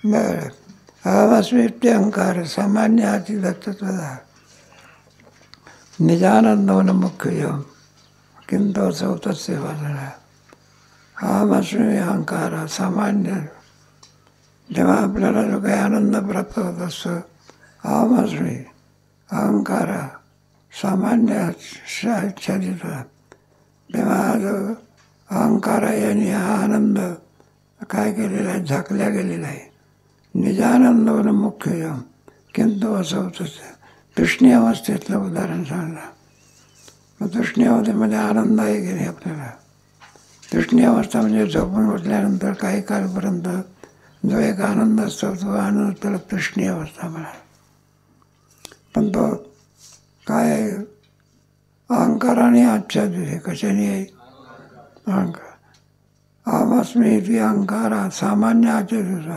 बरं. अहमस्मीत्य अहंकार सामान्य हाती दत्तत्वदा निजानंदवन मुख्यम किंतु असौ तस्य वासना. अहमस्मी अहंकार सामान्य जेव्हा आपल्याला जो काही आनंद प्राप्त होत असतो, अहमस्मी अहंकार सामान्य आच्छादित, तेव्हा जो अहंकार यांनी हा आनंद काय केलेला आहे, झाकल्या गेलेला आहे. निजानंदवन मुख्य किंतु असं होतं. तृष्णी अवस्थेतलं उदाहरण सांगलं. मग तृष्णी अवस्थेमध्ये आनंद आहे की नाही आपल्याला? तृष्णी अवस्था म्हणजे झोपून उठल्यानंतर काही काळपर्यंत जो एक आनंद असतो, तो आनंद त्याला तृष्णी अवस्था म्हणा. पण तो काय अहंकाराने आच्छादित आहे. कशाने आहे? अहंकार. अहमस्मी इति अहंकार सामान्य आच्छादित.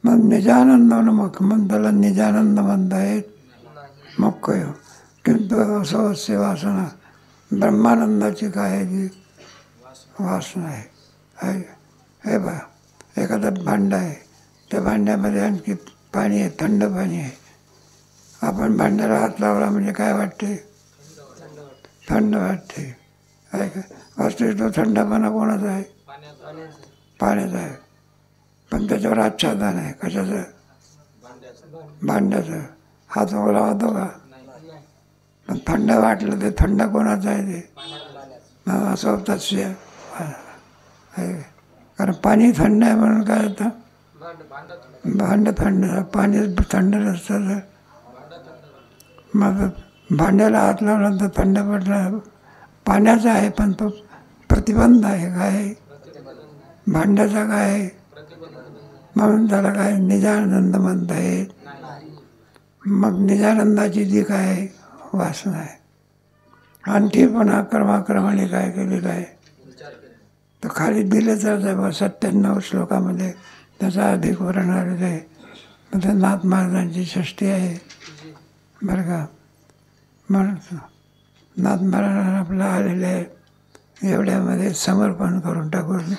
मग निजानंदवन मुख्य, मग त्याला निजानंद म्हणतायत मुख्य. किंतु असं असे वासना, ब्रह्मानंदाची काय आहे ती वासना आहे. हे बघा, एखादं भांडं आहे, त्या भांड्यामध्ये आणखी पाणी आहे, थंड पाणी आहे. आपण भांड्याला हात लावला म्हणजे काय वाटते? थंड वाटते. आहे का? वास्तविक तो थंडपणा कोणाचा आहे? पाण्याचा आहे. पण त्याच्यावर आच्छादन आहे. कशाचं? भांड्याचं. हात ओला होतो का? पण थंड वाटलं ते थंड कोणाचं आहे ते? असं तस्य आहे. कारण पाणी थंड आहे म्हणून काय होतं? भांडं थंड. पाणी थंड नसतं तर मग भांड्याला हात लावल्यानंतर थंड पडलं. पाण्याचा आहे पण तो प्रतिबंध आहे. काय? भांड्याचा काय आहे? म्हणून त्याला काय निजानंद म्हणता येत. मग निजानंदाची जी काय वासना आहे. आणखी पुन्हा क्रमाक्रमाने काय केलेलं आहे तर खाली दिलं तर 97 श्लोकामध्ये त्याचा अधिक वर्णन आलेलं आहे. मग ते नाथ महाराजांची षष्टी आहे बरं का. म्हणून नाथ महाराज आपलं आलेले आहे एवढ्यामध्ये समर्पण करून टाकून